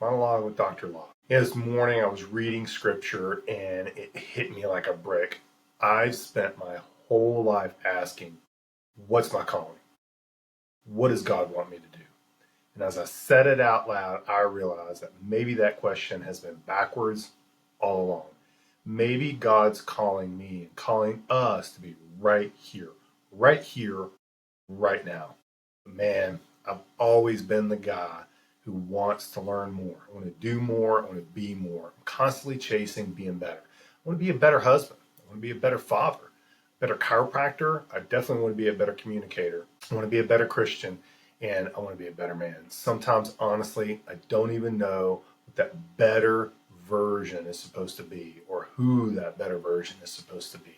Monologue with Dr. Law. This morning I was reading scripture and it hit me like a brick. I've spent my whole life asking, what's my calling? What does God want me to do? And as I said it out loud, I realized that maybe that question has been backwards all along. Maybe God's calling me and calling us to be right here, right now. Man, I've always been the guy who wants to learn more. I want to do more. I want to be more. I'm constantly chasing being better. I want to be a better husband. I want to be a better father, better chiropractor. I definitely want to be a better communicator. I want to be a better Christian, and I want to be a better man. Sometimes, honestly, I don't even know what that better version is supposed to be or who that better version is supposed to be.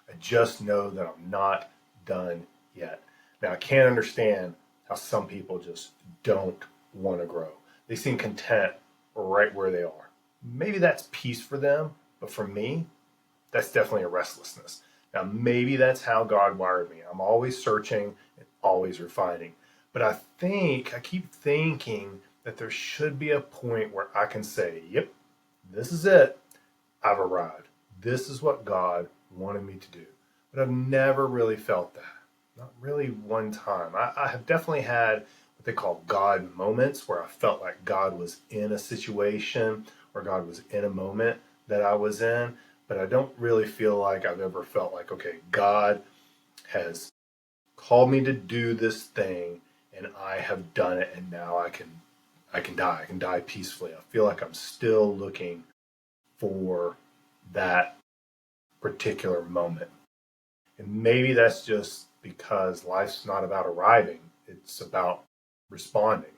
I just know that I'm not done yet. Now, I can't understand how some people just don't want to grow. They seem content right where they are. Maybe that's peace for them, but for me, that's definitely a restlessness. Now, maybe that's how God wired me. I'm always searching and always refining. But I keep thinking that there should be a point where I can say, yep, this is it. I've arrived. This is what God wanted me to do. But I've never really felt that. Not really one time. I have definitely had what they call God moments where I felt like God was in a situation or God was in a moment that I was in. But I don't really feel like I've ever felt like, okay, God has called me to do this thing and I have done it and now I can die. I can die peacefully. I feel like I'm still looking for that particular moment. And maybe that's just because life's not about arriving, it's about responding.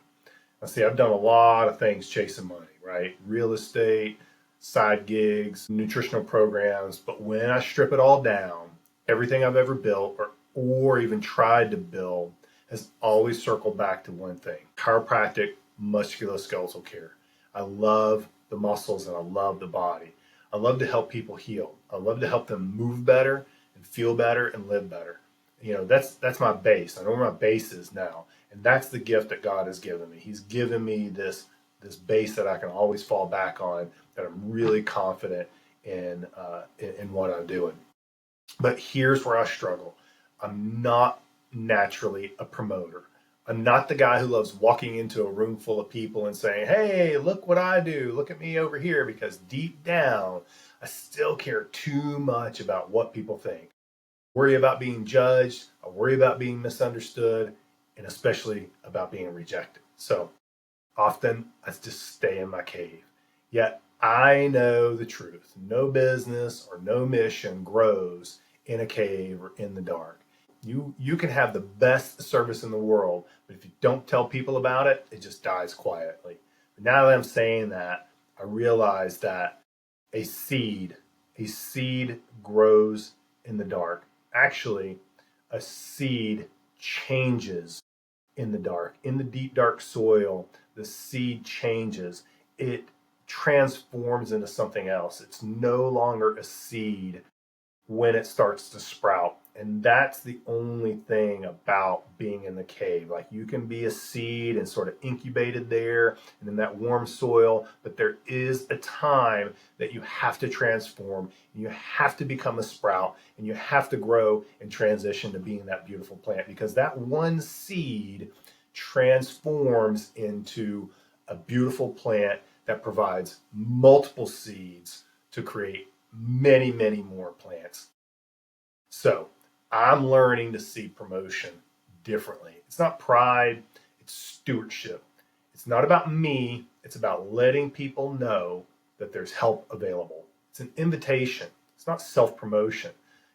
I see, I've done a lot of things chasing money, right? Real estate, side gigs, nutritional programs. But when I strip it all down, everything I've ever built or even tried to build has always circled back to one thing: chiropractic musculoskeletal care. I love the muscles and I love the body. I love to help people heal. I love to help them move better and feel better and live better. That's my base. I know where my base is now, and that's the gift that God has given me. He's given me this base that I can always fall back on. That I'm really confident in what I'm doing. But here's where I struggle. I'm not naturally a promoter. I'm not the guy who loves walking into a room full of people and saying, hey, look what I do. Look at me over here. Because deep down, I still care too much about what people think. I worry about being judged. I worry about being misunderstood, and especially about being rejected. So often I just stay in my cave. Yet I know the truth. No business or no mission grows in a cave or in the dark. You can have the best service in the world, but if you don't tell people about it, it just dies quietly. But now that I'm saying that, I realize that a seed, a seed grows in the dark. Actually, a seed changes in the dark. In the deep, dark soil, the seed changes. It transforms into something else. It's no longer a seed when it starts to sprout. And that's the only thing about being in the cave. Like, you can be a seed and sort of incubated there and in that warm soil, but there is a time that you have to transform and you have to become a sprout and you have to grow and transition to being that beautiful plant, because that one seed transforms into a beautiful plant that provides multiple seeds to create many, many more plants. So I'm learning to see promotion differently. It's not pride, it's stewardship. It's not about me, it's about letting people know that there's help available. It's an invitation, it's not self promotion.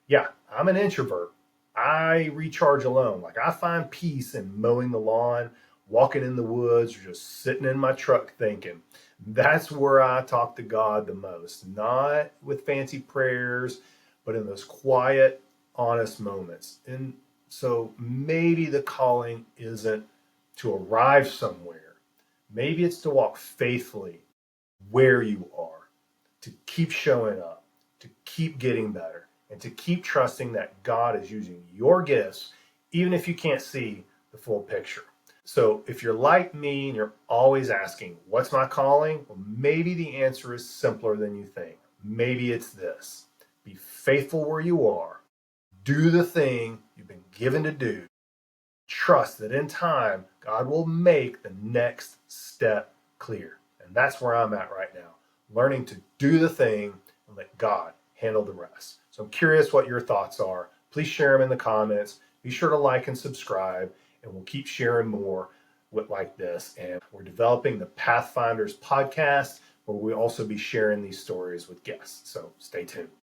Yeah, I'm an introvert. I recharge alone. Like, I find peace in mowing the lawn, walking in the woods, or just sitting in my truck thinking. That's where I talk to God the most. Not with fancy prayers, but in those quiet, honest moments. And so maybe the calling isn't to arrive somewhere. Maybe it's to walk faithfully where you are, to keep showing up, to keep getting better, and to keep trusting that God is using your gifts, even if you can't see the full picture. So if you're like me and you're always asking, what's my calling? Well, maybe the answer is simpler than you think. Maybe it's this: be faithful where you are, do the thing you've been given to do, trust that in time, God will make the next step clear. And that's where I'm at right now, learning to do the thing and let God handle the rest. So I'm curious what your thoughts are. Please share them in the comments. Be sure to like and subscribe, and we'll keep sharing more like this. And we're developing the Pathfinders podcast, where we'll also be sharing these stories with guests. So stay tuned.